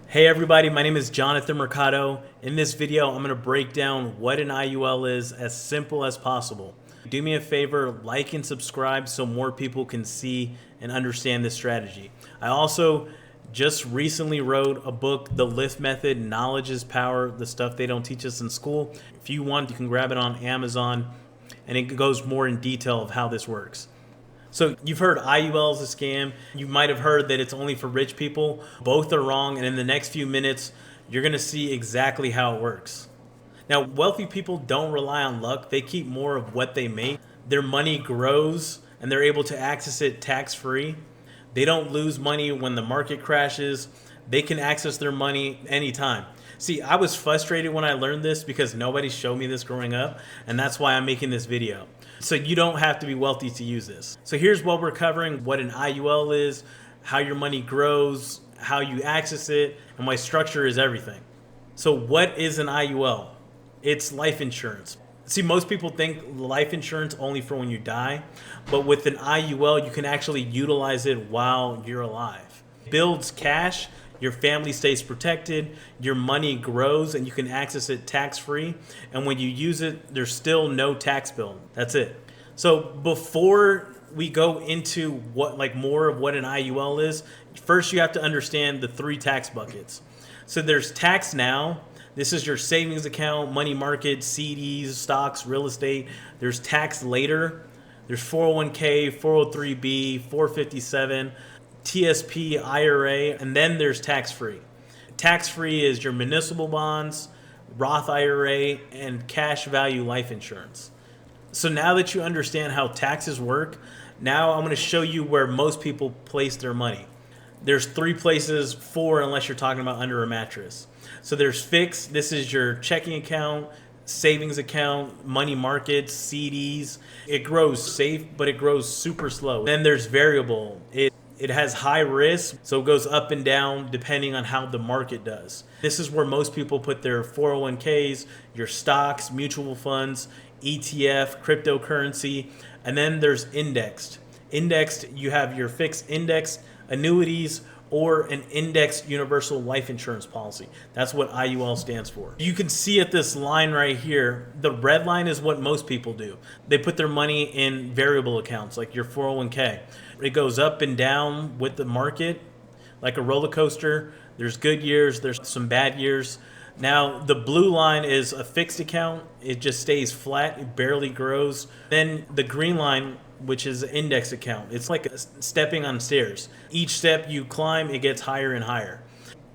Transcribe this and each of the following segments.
Hey everybody, my name is Jonathan Mercado. In this video, I'm going to break down what an IUL is as simple as possible. Do me a favor, like and subscribe so more people can see and understand this strategy. I also just recently wrote a book, The Lift Method, Knowledge is Power, the stuff they don't teach us in school. If you want, you can grab it on Amazon, and it goes more in detail of how this works. So you've heard IUL is a scam. You might have heard that it's only for rich people. Both are wrong, and in the next few minutes, you're going to see exactly how it works. Now, wealthy people don't rely on luck. They keep more of what they make. Their money grows, and they're able to access it tax-free. They don't lose money when the market crashes. They can access their money anytime. See, I was frustrated when I learned this because nobody showed me this growing up, and that's why I'm making this video. So you don't have to be wealthy to use this. So here's what we're covering: what an IUL is, how your money grows, how you access it, and why structure is everything. So what is an IUL? It's life insurance. See, most people think life insurance only for when you die, but with an IUL, you can actually utilize it while you're alive. It builds cash, your family stays protected, your money grows, and you can access it tax-free. And when you use it, there's still no tax bill. That's it. So before we go into more of what an IUL is, first you have to understand the three tax buckets. So there's tax now. This is your savings account, money market, CDs, stocks, real estate. There's tax later. There's 401k, 403b, 457, TSP, IRA, and then there's tax-free. Tax-free is your municipal bonds, Roth IRA, and cash value life insurance. So now that you understand how taxes work, now I'm going to show you where most people place their money. There's three places, four unless you're talking about under a mattress. So there's fixed. This is your checking account, savings account, money markets, CDs. It grows safe, but it grows super slow. Then there's variable. It has high risk, so it goes up and down depending on how the market does. This is where most people put their 401ks, your stocks, mutual funds, ETF, cryptocurrency, and then there's indexed. Indexed, you have your fixed index, annuities, or an indexed universal life insurance policy. That's what IUL stands for. You can see at this line right here, the red line is what most people do. They put their money in variable accounts like your 401k. It goes up and down with the market like a roller coaster. There's good years, there's some bad years. Now, the blue line is a fixed account. It just stays flat, it barely grows. Then the green line, which is an index account. It's like stepping on stairs. Each step you climb, it gets higher and higher.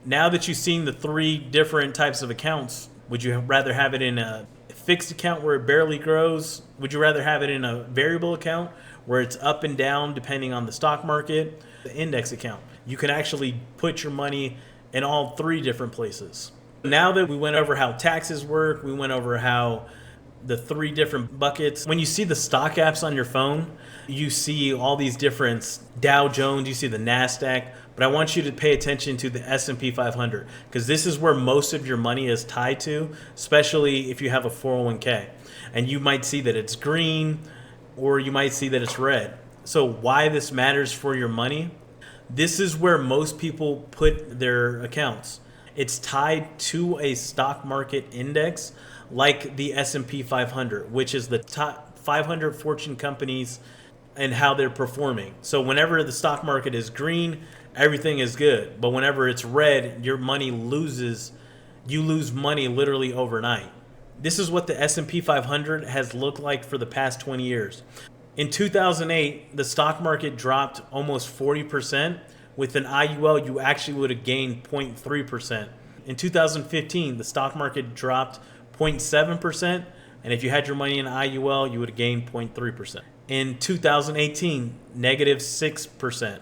Now that you've seen the three different types of accounts, would you rather have it in a fixed account where it barely grows? Would you rather have it in a variable account where it's up and down depending on the stock market? The index account, you can actually put your money in all three different places. Now that we went over how taxes work, we went over how the three different buckets. When you see the stock apps on your phone, you see all these different Dow Jones, you see the NASDAQ, but I want you to pay attention to the S&P 500 because this is where most of your money is tied to, especially if you have a 401k. And you might see that it's green or you might see that it's red. So why this matters for your money? This is where most people put their accounts. It's tied to a stock market index like the S&P 500, which is the top 500 Fortune companies and how they're performing. So whenever the stock market is green, everything is good. But whenever it's red, your money loses. You lose money literally overnight. This is what the S&P 500 has looked like for the past 20 years. In 2008, the stock market dropped almost 40%. With an IUL, you actually would have gained 0.3%. In 2015, the stock market dropped 0.7%, and if you had your money in IUL, you would have gained 0.3%. In 2018, negative 6%.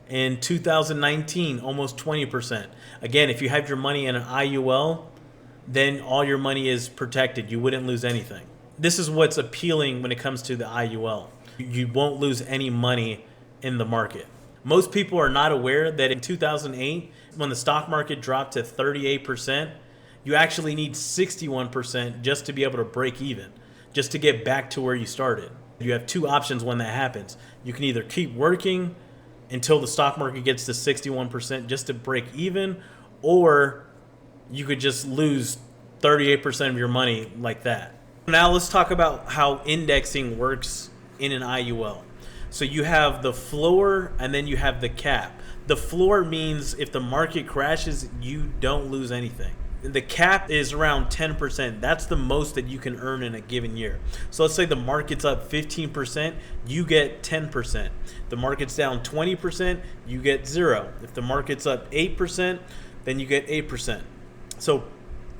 In 2019, almost 20%. Again, if you have your money in an IUL, then all your money is protected. You wouldn't lose anything. This is what's appealing when it comes to the IUL. You won't lose any money in the market. Most people are not aware that in 2008, when the stock market dropped to 38%, you actually need 61% just to be able to break even, just to get back to where you started. You have two options when that happens. You can either keep working until the stock market gets to 61% just to break even, or you could just lose 38% of your money like that. Now let's talk about how indexing works in an IUL. So you have the floor and then you have the cap. The floor means if the market crashes, you don't lose anything. The cap is around 10%. That's the most that you can earn in a given year. So let's say the market's up 15%, you get 10%. The market's down 20%, you get 0. If the market's up 8%, then you get 8%. So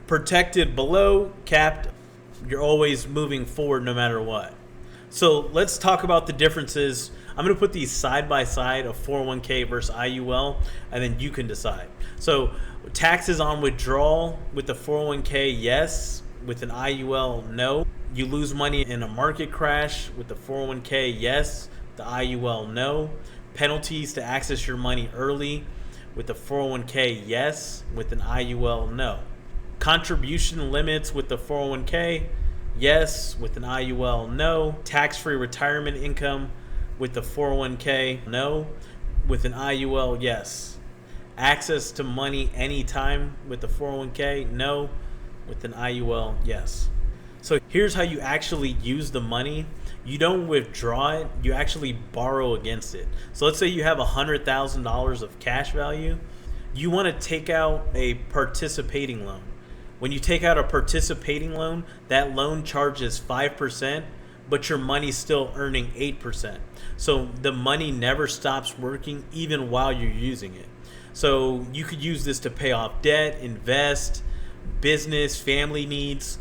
protected below, capped, you're always moving forward no matter what. So let's talk about the differences. I'm going to put these side by side of 401k versus IUL, and then you can decide. So taxes on withdrawal with the 401k, yes. With an IUL, no. You lose money in a market crash with the 401k, yes. The IUL, no. Penalties to access your money early with the 401k, yes. With an IUL, no. Contribution limits with the 401k, yes. With an IUL, no. Tax-free retirement income with the 401k, no. With an IUL, yes. Access to money anytime with the 401k, no. With an IUL, yes. So here's how you actually use the money. You don't withdraw it, you actually borrow against it. So let's say you have $100,000 of cash value. You want to take out a participating loan. When you take out a participating loan, that loan charges 5%, but your money's still earning 8%. So the money never stops working even while you're using it. So you could use this to pay off debt, invest, business, family needs.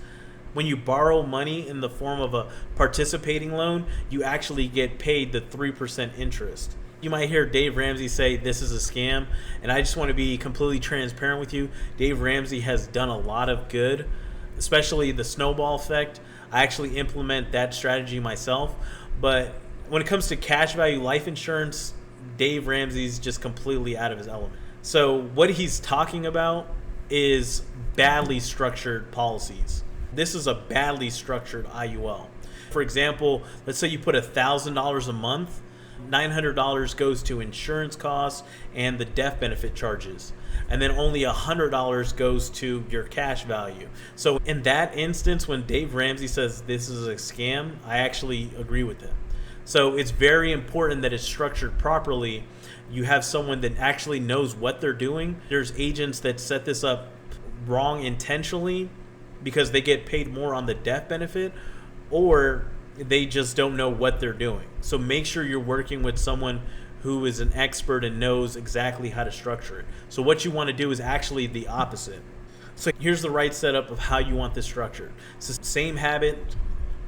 When you borrow money in the form of a participating loan, you actually get paid the 3% interest. You might hear Dave Ramsey say this is a scam, and I just want to be completely transparent with you. Dave Ramsey has done a lot of good, especially the snowball effect. I actually implement that strategy myself, but when it comes to cash value life insurance, Dave Ramsey's just completely out of his element. So what he's talking about is badly structured policies. This is a badly structured IUL. For example, let's say you put $1,000 a month, $900 goes to insurance costs and the death benefit charges, and then only $100 goes to your cash value. So in that instance, when Dave Ramsey says this is a scam, I actually agree with him. So it's very important that it's structured properly. You have someone that actually knows what they're doing. There's agents that set this up wrong intentionally because they get paid more on the death benefit, or they just don't know what they're doing. So make sure you're working with someone who is an expert and knows exactly how to structure it. So what you want to do is actually the opposite. So here's the right setup of how you want this structured. It's the same habit.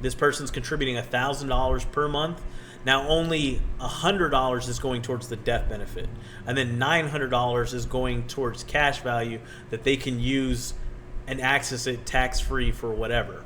This person's contributing $1,000 per month. Now only $100 is going towards the death benefit, and then $900 is going towards cash value that they can use and access it tax-free for whatever.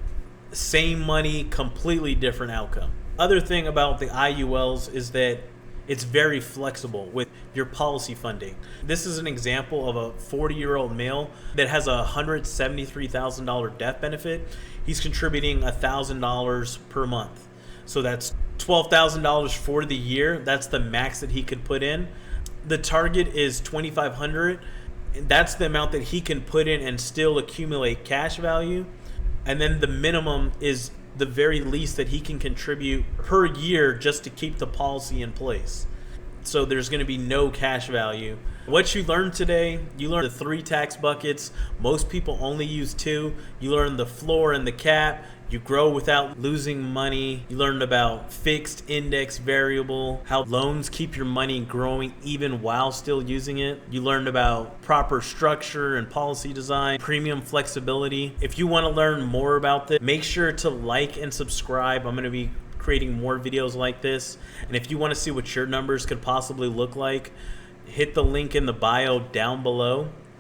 Same money, completely different outcome. Other thing about the IULs is that it's very flexible with your policy funding. This is an example of a 40-year-old male that has a $173,000 death benefit. He's contributing $1,000 per month. So that's $12,000 for the year. That's the max that he could put in. The target is $2,500. That's the amount that he can put in and still accumulate cash value. And then the minimum is the very least that he can contribute per year just to keep the policy in place. So there's going to be no cash value. What you learned today, you learned the 3 tax buckets. Most people only use 2. You learned the floor and the cap. You grow without losing money. You learned about fixed, index, variable, how loans keep your money growing even while still using it. You learned about proper structure and policy design, premium flexibility. If you want to learn more about this, make sure to like and subscribe. I'm going to be creating more videos like this. And if you want to see what your numbers could possibly look like, hit the link in the bio down below.